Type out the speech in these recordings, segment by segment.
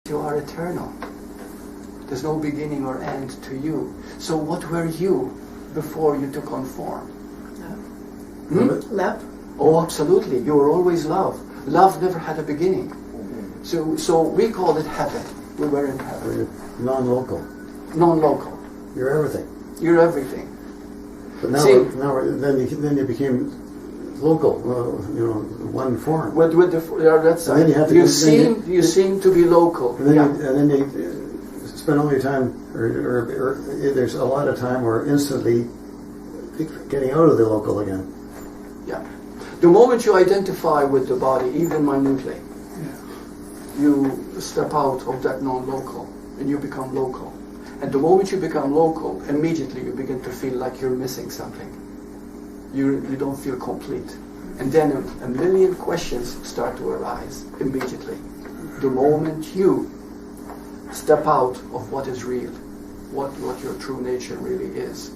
You are eternal. There's no beginning or end to you. So what were you before you took on form? Love. Oh, absolutely. You were always love. Love never had a beginning. So we call it heaven. We were in heaven. Non-local. Non-local. You're everything. You're everything. But now, then you became local. One form. With the that's and then you have to. You seem to be local. And then you spend all your time, or there's a lot of time, or instantly getting out of the local again. Yeah. The moment you identify with the body, even minutely, you step out of that non-local and you become local. And the moment you become local, immediately you begin to feel like you're missing something. You don't feel complete. And then a million questions start to arise immediately. The moment you step out of what is real, what your true nature really is.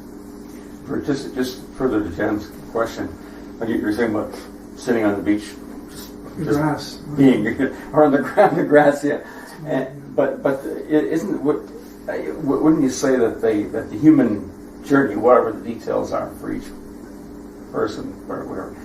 Just further to Jan's question, like you're saying about sitting on the beach, grass, being or on the grass, yeah. But isn't wouldn't you say that the human journey, whatever the details are for each person or whatever,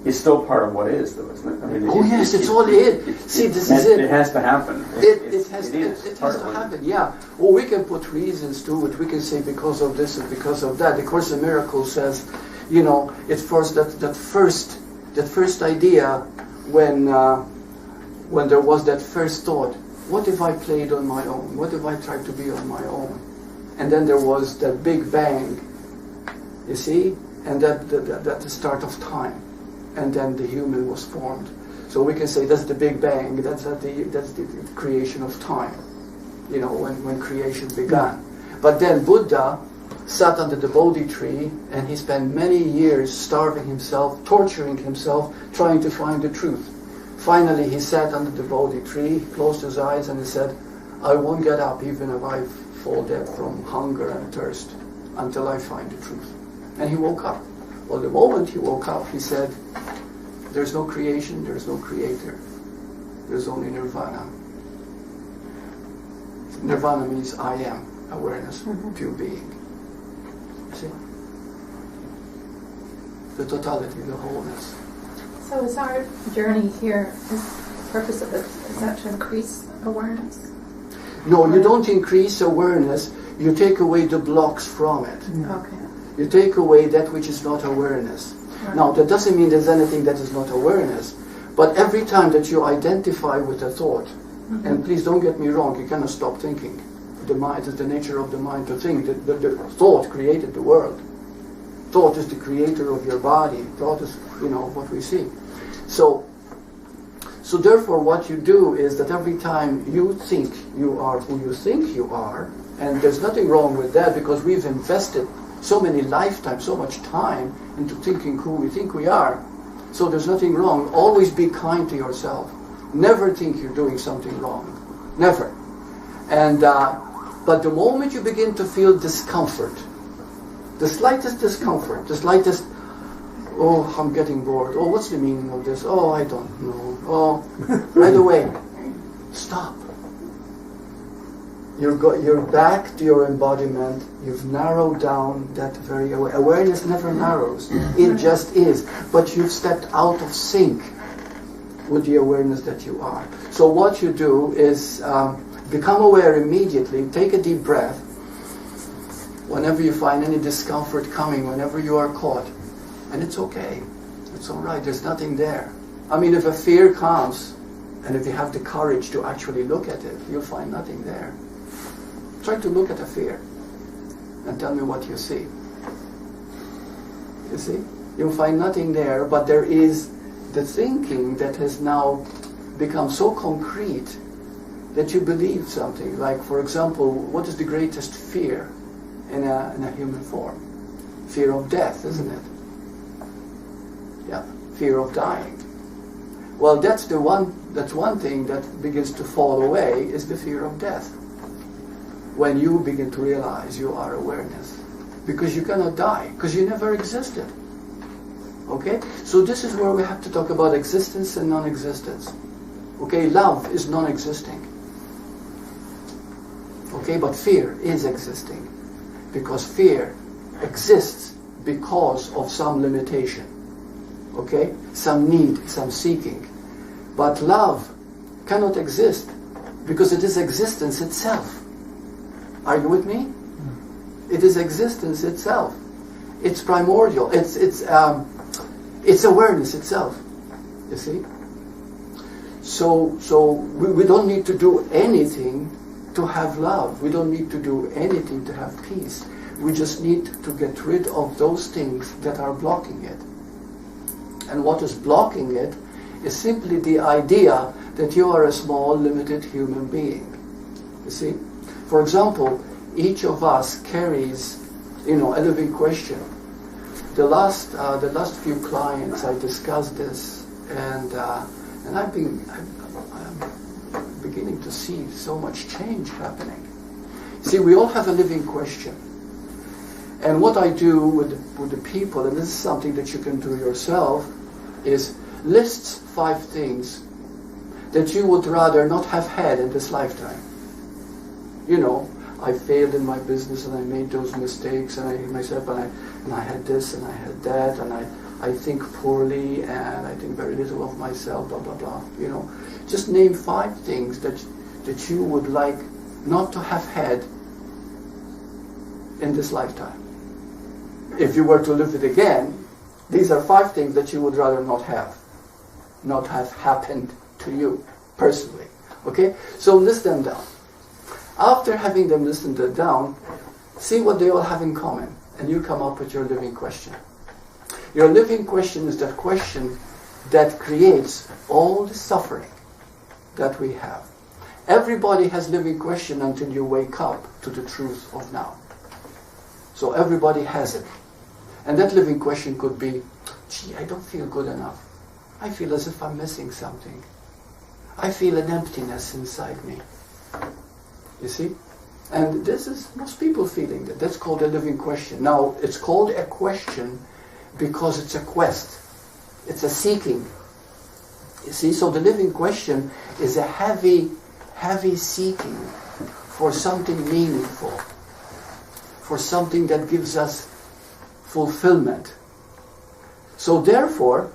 is still part of what is, though, isn't it? I mean, yes, it's all it. See, this is it. It has to happen. It has to happen. Yeah. Well, we can put reasons to it. We can say because of this and because of that. The Course in Miracles says, it's first that first idea when there was that first thought. What if I played on my own? What if I tried to be on my own? And then there was that big bang. You see, and that the start of time. And then the human was formed. So we can say that's the Big Bang. That's the creation of time. When creation began. But then Buddha sat under the Bodhi tree, and he spent many years starving himself, torturing himself, trying to find the truth. Finally, he sat under the Bodhi tree, closed his eyes, and he said, "I won't get up even if I fall dead from hunger and thirst until I find the truth." And he woke up. Well, the moment he woke up, he said, "There's no creation, there's no creator. There's only nirvana." Nirvana means I am, awareness, pure being. See? The totality, the wholeness. So is our journey here, the purpose of it, is that to increase awareness? No, you don't increase awareness, you take away the blocks from it. Okay. You take away that which is not awareness. Right. Now, that doesn't mean there's anything that is not awareness, but every time that you identify with a thought, and please don't get me wrong, you cannot stop thinking. The mind is the nature of the mind to think. The thought created the world. Thought is the creator of your body. Thought is, what we see. So therefore what you do is that every time you think you are who you think you are, and there's nothing wrong with that because we've invested so many lifetimes, so much time into thinking who we think we are. So there's nothing wrong. Always be kind to yourself. Never think you're doing something wrong. Never. And but the moment you begin to feel discomfort, the slightest discomfort, the slightest, oh, I'm getting bored. Oh, what's the meaning of this? Oh, I don't know. Oh, right away, stop. You're back to your embodiment. You've narrowed down that very awareness never narrows. It just is. But you've stepped out of sync with the awareness that you are. So what you do is become aware immediately. Take a deep breath. Whenever you find any discomfort coming, whenever you are caught, and it's okay. It's all right. There's nothing there. I mean, if a fear comes, and if you have the courage to actually look at it, you'll find nothing there. Try to look at a fear and tell me what you see. You see? You'll find nothing there, but there is the thinking that has now become so concrete that you believe something. Like, for example, what is the greatest fear in a human form? Fear of death, isn't it? Yeah, fear of dying. Well, that's one thing that begins to fall away, is the fear of death. When you begin to realize you are awareness. Because you cannot die, because you never existed. Okay? So this is where we have to talk about existence and non-existence. Okay, love is non-existing. Okay, but fear is existing. Because fear exists because of some limitation. Okay? Some need, some seeking. But love cannot exist because it is existence itself. Are you with me? It is existence itself. It's primordial. It's awareness itself. You see? So we don't need to do anything to have love. We don't need to do anything to have peace. We just need to get rid of those things that are blocking it. And what is blocking it is simply the idea that you are a small, limited human being. You see? For example, each of us carries, a living question. The last few clients, I discussed this, and I'm beginning to see so much change happening. See, we all have a living question. And what I do with the people, and this is something that you can do yourself, is list 5 things that you would rather not have had in this lifetime. I failed in my business and I made those mistakes and I had this and I had that and I think poorly and I think very little of myself, blah, blah, blah. Just name 5 things that you would like not to have had in this lifetime. If you were to live it again, these are 5 things that you would rather not have happened to you personally. Okay? So list them down. After having them listened down, see what they all have in common, and you come up with your living question. Your living question is that question that creates all the suffering that we have. Everybody has living question until you wake up to the truth of now. So everybody has it. And that living question could be, gee, I don't feel good enough. I feel as if I'm missing something. I feel an emptiness inside me. You see? And this is most people feeling that. That's called a living question. Now, it's called a question because it's a quest. It's a seeking. You see? So the living question is a heavy seeking for something meaningful, for something that gives us fulfillment. So therefore,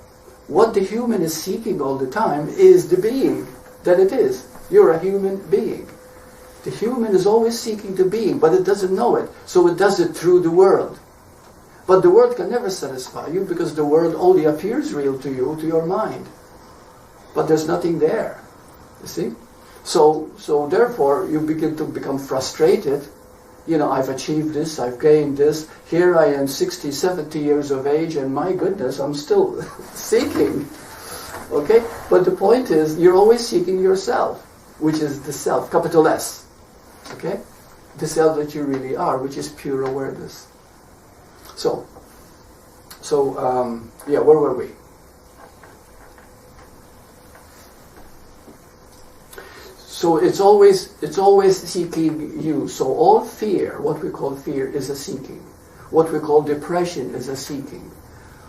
what the human is seeking all the time is the being that it is. You're a human being. The human is always seeking the being, but it doesn't know it. So it does it through the world. But the world can never satisfy you because the world only appears real to you, to your mind. But there's nothing there. You see? So therefore, you begin to become frustrated. I've achieved this, I've gained this. Here I am 60, 70 years of age, and my goodness, I'm still seeking. Okay? But the point is, you're always seeking yourself, which is the self, capital S. Okay? The self that you really are, which is pure awareness. So, where were we? So it's always seeking you. So all fear, what we call fear, is a seeking. What we call depression is a seeking.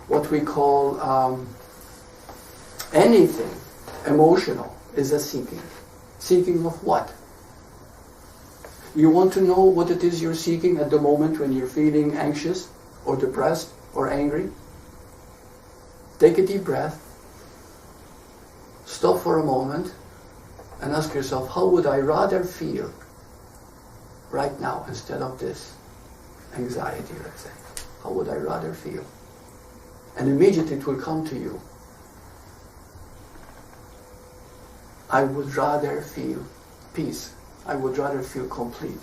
What we call anything emotional is a seeking. Seeking of what? You want to know what it is you're seeking at the moment when you're feeling anxious or depressed or angry? Take a deep breath. Stop for a moment and ask yourself, how would I rather feel right now instead of this anxiety, let's say? How would I rather feel? And immediately it will come to you. I would rather feel peace. I would rather feel complete.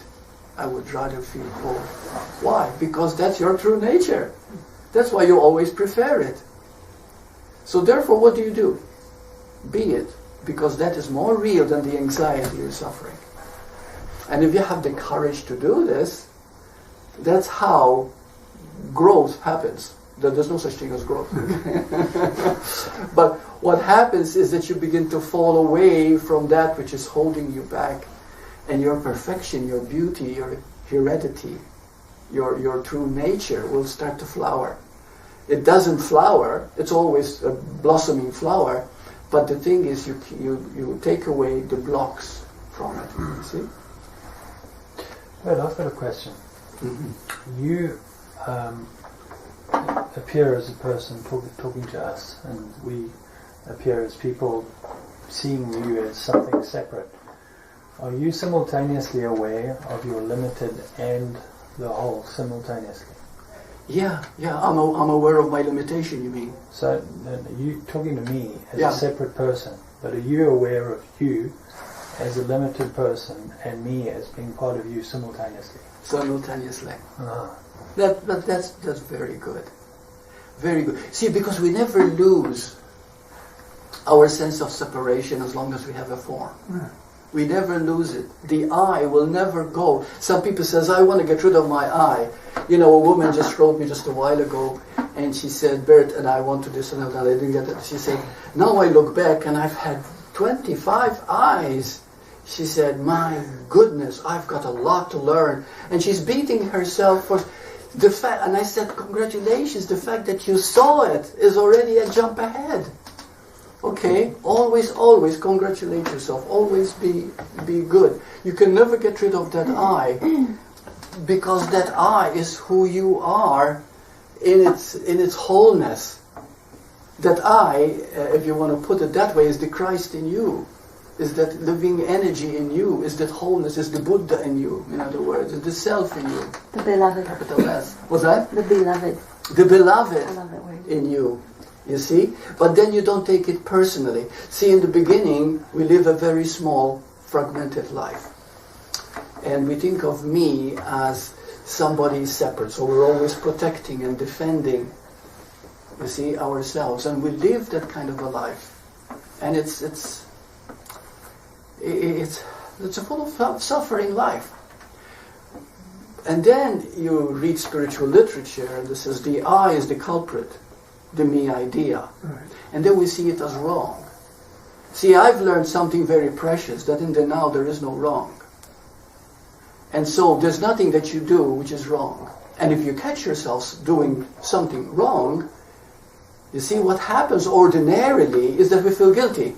I would rather feel whole. Why? Because that's your true nature. That's why you always prefer it. So therefore, what do? Be it. Because that is more real than the anxiety you're suffering. And if you have the courage to do this, that's how growth happens. There's no such thing as growth. But what happens is that you begin to fall away from that which is holding you back. And your perfection, your beauty, your heredity, your true nature will start to flower. It doesn't flower, it's always a blossoming flower, but the thing is you take away the blocks from it, you see? Well, I've got a question. Mm-hmm. You appear as a person talking to us, and we appear as people seeing you as something separate. Are you simultaneously aware of your limited and the whole simultaneously? Yeah, I'm aware of my limitation, you mean? So you talking to me as Yeah. a separate person, but are you aware of you as a limited person and me as being part of you simultaneously? Simultaneously. Ah. That's very good. Very good. See, because we never lose our sense of separation as long as we have a form. We never lose it. The I will never go. Some people says, I want to get rid of my I. You know, a woman just wrote me just a while ago, and she said, Burt, and I want to this and that. I didn't get it. She said, now I look back, and I've had 25 I's. She said, my goodness, I've got a lot to learn. And she's beating herself for the fact, and I said, congratulations, the fact that you saw it is already a jump ahead. Okay, always congratulate yourself. Always be good. You can never get rid of that I, because that I is who you are in its wholeness. That I, if you want to put it that way, is the Christ in you, is that living energy in you, is that wholeness, is the Buddha in you. In other words, is the self in you. The beloved. Capital S. What's that? The beloved. The beloved I love that word. in you. You see? But then you don't take it personally. See, in the beginning, we live a very small, fragmented life. And we think of me as somebody separate. So we're always protecting and defending, you see, ourselves. And we live that kind of a life. And it's a full of suffering life. And then you read spiritual literature, and this is the I is the culprit. The me idea. Right. And then we see it as wrong. See, I've learned something very precious, that in the now there is no wrong. And so there's nothing that you do which is wrong. And if you catch yourself doing something wrong, you see what happens ordinarily is that we feel guilty.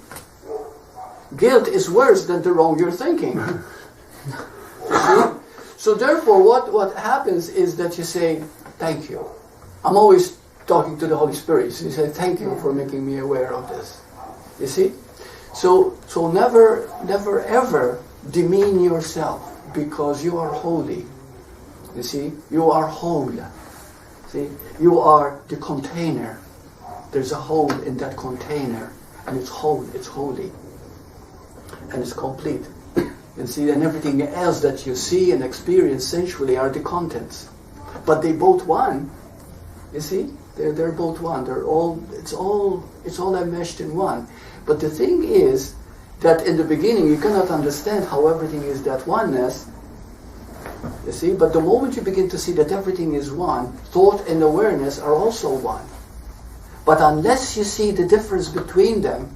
Guilt is worse than the wrong you're thinking. You see? So therefore what happens is that you say, thank you. I'm always talking to the Holy Spirit. So you say, thank you for making me aware of this. You see? So never ever demean yourself, because you are holy. You see? You are whole. See? You are the container. There's a hole in that container, and it's whole, it's holy, and it's complete. You see? And everything else that you see and experience sensually are the contents. But they both one. You see? They're both one. It's all enmeshed in one. But the thing is that in the beginning you cannot understand how everything is that oneness. You see? But the moment you begin to see that everything is one, thought and awareness are also one. But unless you see the difference between them,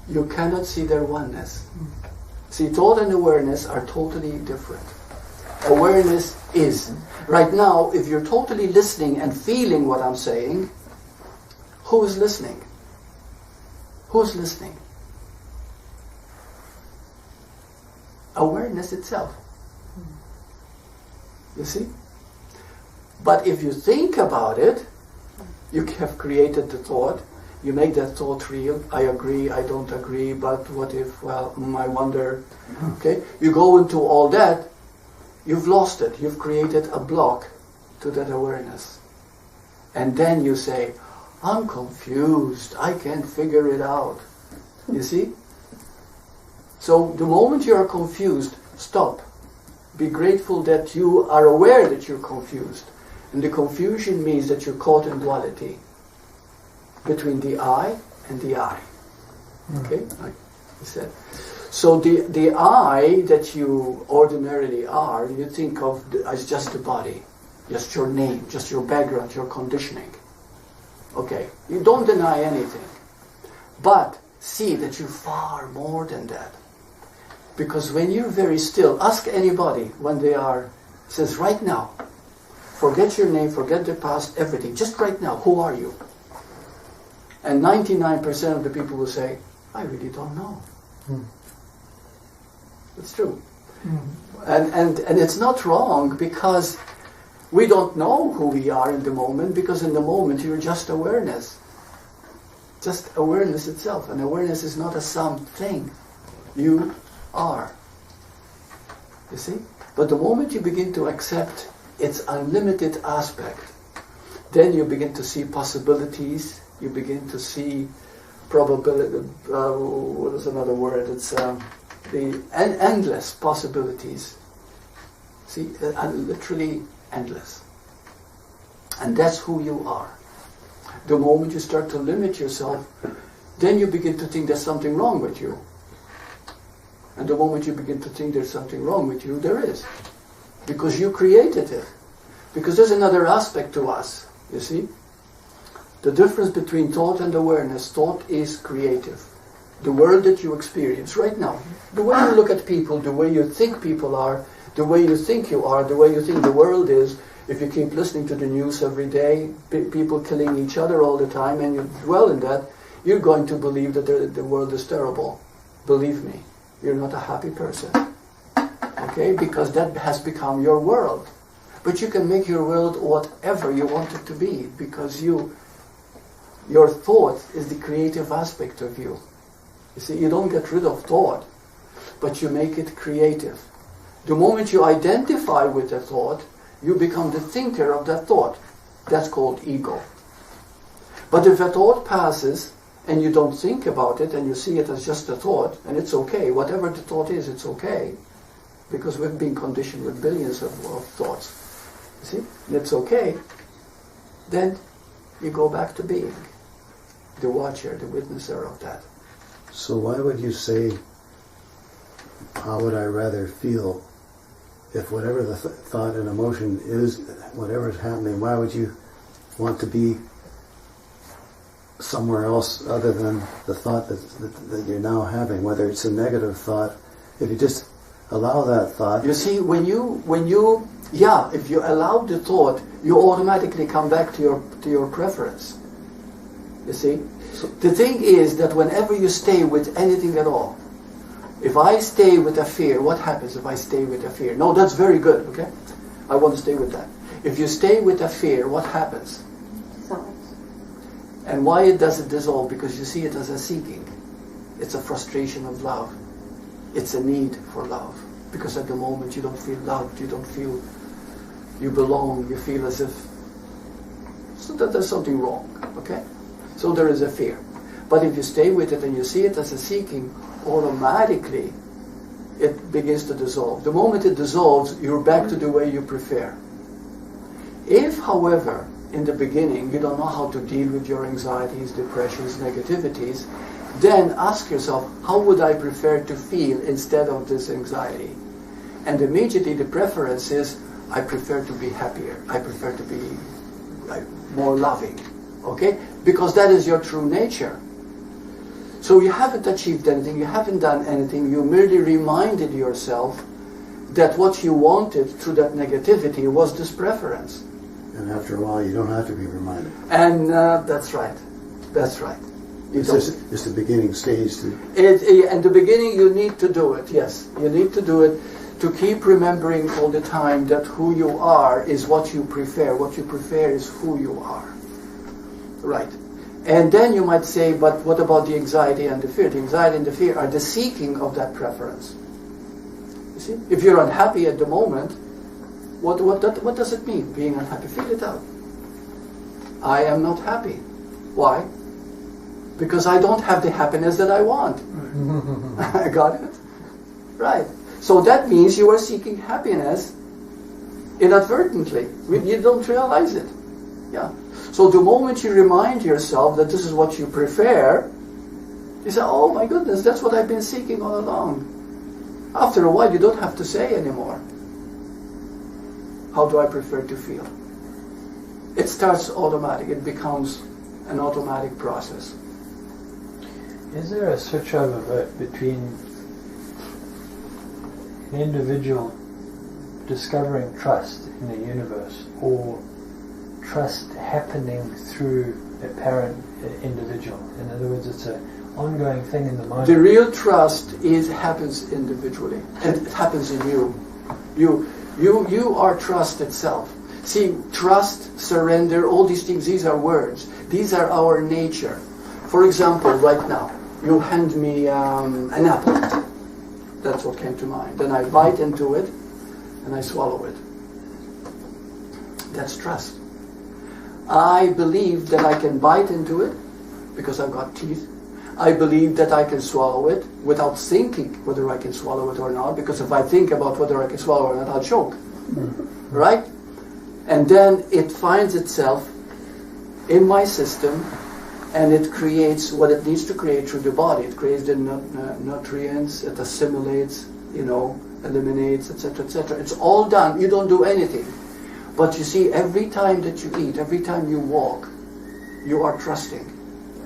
you cannot see their oneness. See, thought and awareness are totally different. Awareness is. Right now, if you're totally listening and feeling what I'm saying, who is listening? Who's listening? Awareness itself. You see? But if you think about it, you have created the thought, you make that thought real. I agree, I don't agree, but what if, well, I wonder. Okay? You go into all that, you've lost it. You've created a block to that awareness. And then you say, I'm confused. I can't figure it out. You see? So the moment you are confused, stop. Be grateful that you are aware that you're confused. And the confusion means that you're caught in duality between the I and the I. Okay? Like I said. So the I that you ordinarily are, you think of as just the body, just your name, just your background, your conditioning. Okay, you don't deny anything. But see that you're far more than that. Because when you're very still, ask anybody when they are, says right now, forget your name, forget the past, everything, just right now, who are you? And 99% of the people will say, I really don't know. It's true. And it's not wrong, because we don't know who we are in the moment, because in the moment you're just awareness. Just awareness itself. And awareness is not a something. You are. You see? But the moment you begin to accept its unlimited aspect, then you begin to see possibilities, you begin to see probability, what is another word? It's the endless possibilities. See, literally endless. And that's who you are. The moment you start to limit yourself, then you begin to think there's something wrong with you. And the moment you begin to think there's something wrong with you, there is. Because you created it. Because there's another aspect to us, you see. The difference between thought and awareness, thought is creative. The world that you experience right now, the way you look at people, the way you think people are, the way you think you are, the way you think the world is, if you keep listening to the news every day, people killing each other all the time, and you dwell in that, you're going to believe that the world is terrible. Believe me, you're not a happy person. Okay? Because that has become your world. But you can make your world whatever you want it to be, because your thought is the creative aspect of you. You see, you don't get rid of thought, but you make it creative. The moment you identify with a thought, you become the thinker of that thought. That's called ego. But if a thought passes, and you don't think about it, and you see it as just a thought, and it's okay, whatever the thought is, it's okay, because we've been conditioned with billions of thoughts. You see? And it's okay. Then you go back to being the watcher, the witnesser of that. So why would you say, how would I rather feel? If whatever the thought and emotion is, whatever is happening, why would you want to be somewhere else other than the thought that you're now having, whether it's a negative thought? If you just allow that thought... You see, if you allow the thought, you automatically come back to your preference. You see? So the thing is that whenever you stay with anything at all, if I stay with a fear, what happens if I stay with a fear? No, that's very good, okay? I want to stay with that. If you stay with a fear, what happens? Dissolves. And why does it dissolve? Because you see it as a seeking. It's a frustration of love. It's a need for love. Because at the moment you don't feel loved, you don't feel you belong, you feel as if so that there's something wrong, okay? So there is a fear. But if you stay with it and you see it as a seeking, automatically it begins to dissolve. The moment it dissolves, you're back to the way you prefer. If, however, in the beginning you don't know how to deal with your anxieties, depressions, negativities, then ask yourself, how would I prefer to feel instead of this anxiety? And immediately the preference is, I prefer to be happier. I prefer to be more loving. Okay? Because that is your true nature. So you haven't achieved anything, you haven't done anything, you merely reminded yourself that what you wanted through that negativity was this preference. And after a while you don't have to be reminded. And that's right. That's right. It's just the beginning stage. In the beginning you need to do it, yes. You need to do it to keep remembering all the time that who you are is what you prefer. What you prefer is who you are. Right. And then you might say, but what about the anxiety and the fear? The anxiety and the fear are the seeking of that preference. You see? If you're unhappy at the moment, what does it mean, being unhappy? Feel it out. I am not happy. Why? Because I don't have the happiness that I want. I got it? Right. So that means you are seeking happiness inadvertently. You don't realize it. Yeah. So the moment you remind yourself that this is what you prefer, you say, oh my goodness, that's what I've been seeking all along. After a while, you don't have to say anymore, how do I prefer to feel? It starts automatic. It becomes an automatic process. Is there a switchover between an individual discovering trust in the universe or trust happening through a parent individual? In other words, it's ongoing thing in the mind. The real trust happens individually, and it happens in you. You are trust itself. See, trust, surrender, all these things, these are words. These are our nature. For example, right now, you hand me an apple. That's what came to mind. Then I bite into it, and I swallow it. That's trust. I believe that I can bite into it because I've got teeth. I believe that I can swallow it without thinking whether I can swallow it or not, because if I think about whether I can swallow it or not, I'll choke. Right? And then it finds itself in my system, and it creates what it needs to create through the body. It creates the nutrients, it assimilates, eliminates, etc., etc. It's all done. You don't do anything. But you see, every time that you eat, every time you walk, you are trusting.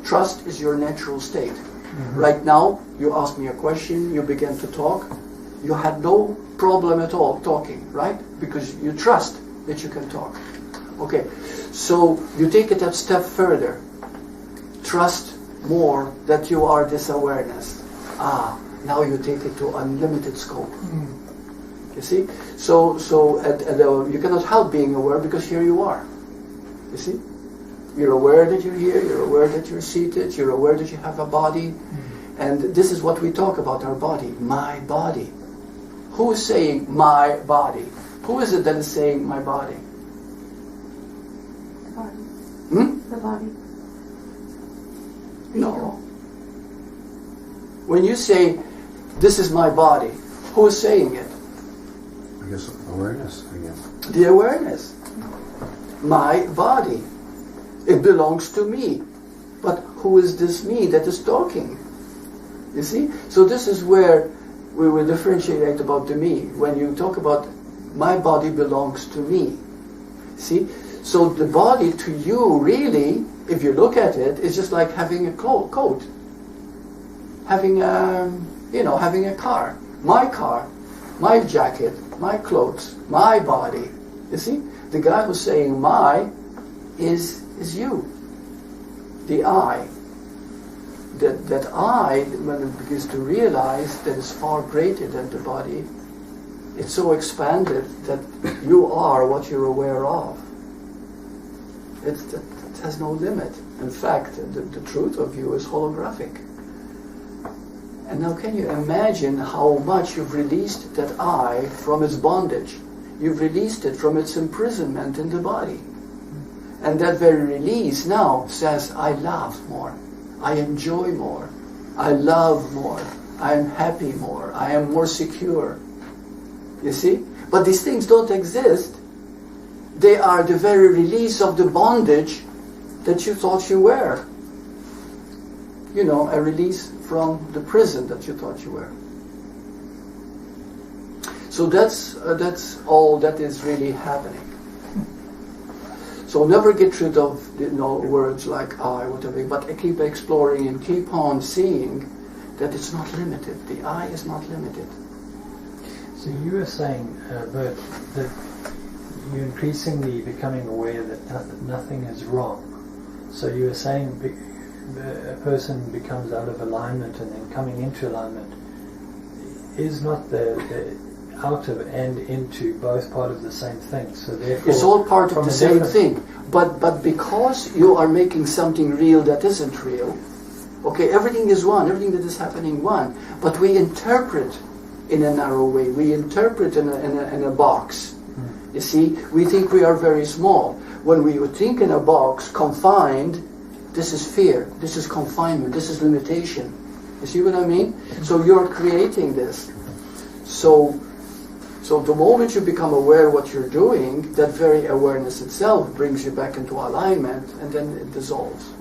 Trust is your natural state. Mm-hmm. Right now, you ask me a question, you begin to talk. You had no problem at all talking, right? Because you trust that you can talk. Okay, so you take it a step further. Trust more that you are this awareness. Now you take it to unlimited scope. You see? So you cannot help being aware, because here you are. You see? You're aware that you're here, you're aware that you're seated, you're aware that you have a body. And this is what we talk about, our body. My body. Who is saying my body? Who is it that is saying my body? The body. Hmm? The body. No. When you say, this is my body, who is saying it? I guess awareness again. The awareness. My body. It belongs to me. But who is this me that is talking? You see? So this is where we will differentiate about the me. When you talk about my body belongs to me. See? So the body to you really, if you look at it, is just like having a coat. Having a car. My jacket, my clothes, my body. You see? The guy who's saying my is you. The I. That I, when it begins to realize that it's far greater than the body, it's so expanded that you are what you're aware of. It has no limit. In fact, the truth of you is holographic. And now can you imagine how much you've released that I from its bondage? You've released it from its imprisonment in the body. And that very release now says, I laugh more, I enjoy more, I love more, I am happy more, I am more secure. You see? But these things don't exist. They are the very release of the bondage that you thought you were. A release from the prison that you thought you were. So that's all that is really happening. So never get rid of words like I, whatever, but keep exploring and keep on seeing that it's not limited. The I is not limited. So you were saying, Burt, that you're increasingly becoming aware that nothing is wrong. So you were saying a person becomes out of alignment and then coming into alignment. Is not the out of and into both part of the same thing? So therefore, it's all part of the same thing. But because you are making something real that isn't real, okay, everything is one, everything that is happening one, but we interpret in a narrow way, we interpret in a box. You see, we think we are very small. When we think in a box, confined, this is fear, this is confinement, this is limitation. You see what I mean? So you're creating this. So the moment you become aware of what you're doing, that very awareness itself brings you back into alignment, and then it dissolves.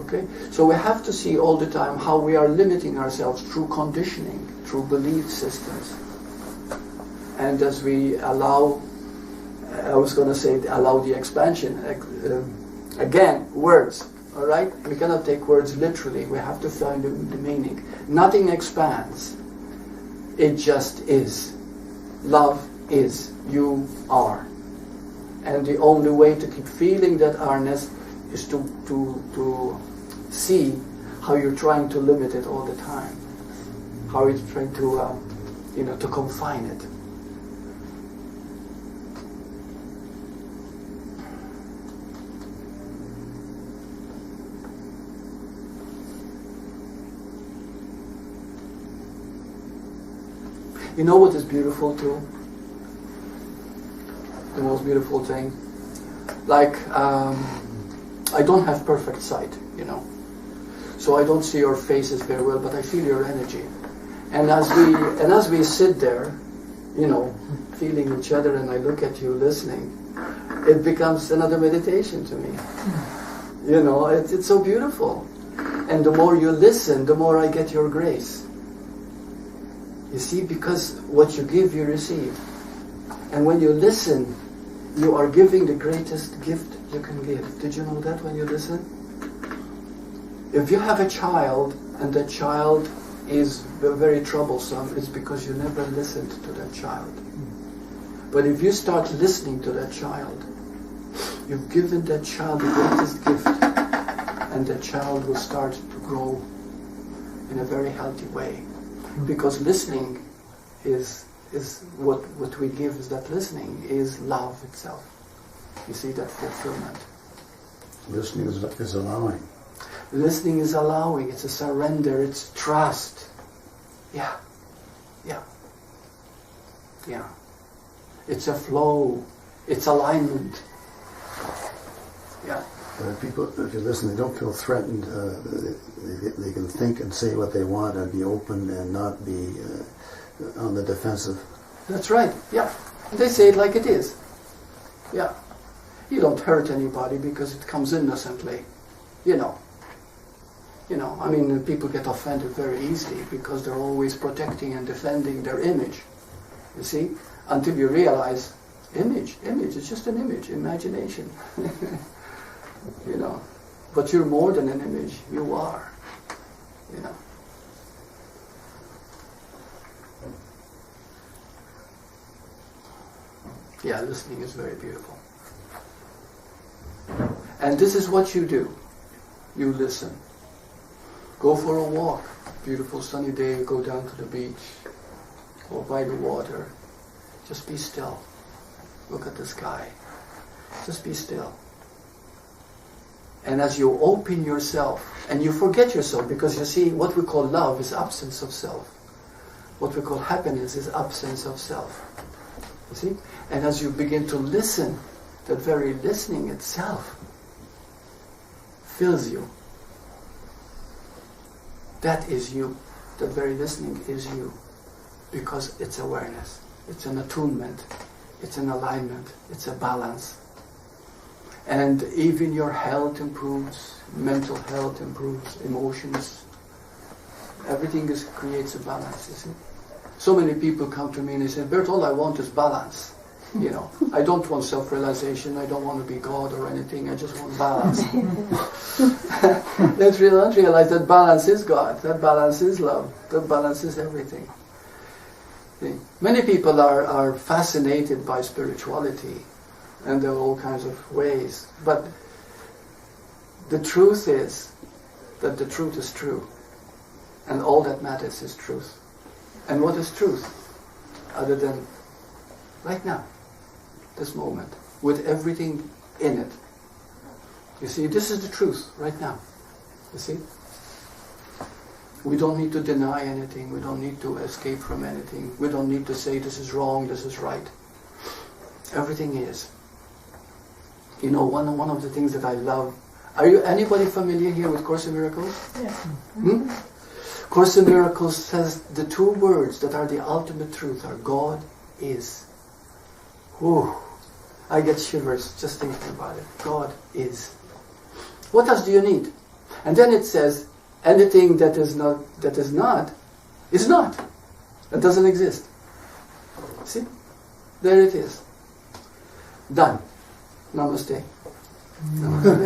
Okay? So we have to see all the time how we are limiting ourselves through conditioning, through belief systems. And as we allow, allow the expansion, again, words. All right? We cannot take words literally. We have to find the meaning. Nothing expands. It just is. Love is. You are. And the only way to keep feeling that ourness is to see how you're trying to limit it all the time, how you're trying to, to confine it. You know what is beautiful too? The most beautiful thing? Like, I don't have perfect sight, so I don't see your faces very well, but I feel your energy. And as we sit there, feeling each other, and I look at you listening, it becomes another meditation to me. It's so beautiful. And the more you listen, the more I get your grace. You see, because what you give, you receive. And when you listen, you are giving the greatest gift you can give. Did you know that when you listen? If you have a child, and that child is very troublesome, it's because you never listened to that child. But if you start listening to that child, you've given that child the greatest gift, and that child will start to grow in a very healthy way. Because listening is what we give, is that listening is love itself. You see, that fulfillment. Listening is allowing. Listening is allowing, it's a surrender, it's trust. Yeah. It's a flow, it's alignment. Yeah. If you listen, they don't feel threatened. They can think and say what they want and be open and not be on the defensive. That's right, yeah. They say it like it is. Yeah. You don't hurt anybody because it comes innocently. People get offended very easily because they're always protecting and defending their image. You see? Until you realize, image, it's just an image, imagination. But you're more than an image, you are. Yeah, listening is very beautiful. And this is what you do. You listen. Go for a walk. Beautiful sunny day, go down to the beach or by the water. Just be still. Look at the sky. Just be still. And as you open yourself, and you forget yourself, because you see, what we call love is absence of self. What we call happiness is absence of self. You see? And as you begin to listen, that very listening itself fills you. That is you. That very listening is you. Because it's awareness. It's an attunement. It's an alignment. It's a balance. And even your health improves, mental health improves, emotions. Everything creates a balance, you see. So many people come to me and they say, Burt, all I want is balance. I don't want self-realization, I don't want to be God or anything, I just want balance. Let's realize that balance is God, that balance is love, that balance is everything. See? Many people are fascinated by spirituality, and there are all kinds of ways, but the truth is that the truth is true, and all that matters is truth. And what is truth? Other than right now, this moment, with everything in it. You see, this is the truth right now. You see? We don't need to deny anything. We don't need to escape from anything. We don't need to say this is wrong, this is right. Everything is. One of the things that I love. Are you anybody familiar here with Course in Miracles? Yeah. Course in Miracles says the two words that are the ultimate truth are God is. Whew. I get shivers just thinking about it. God is. What else do you need? And then it says, anything that is not, is not. That doesn't exist. See? There it is. Done. Namaste. Namaste.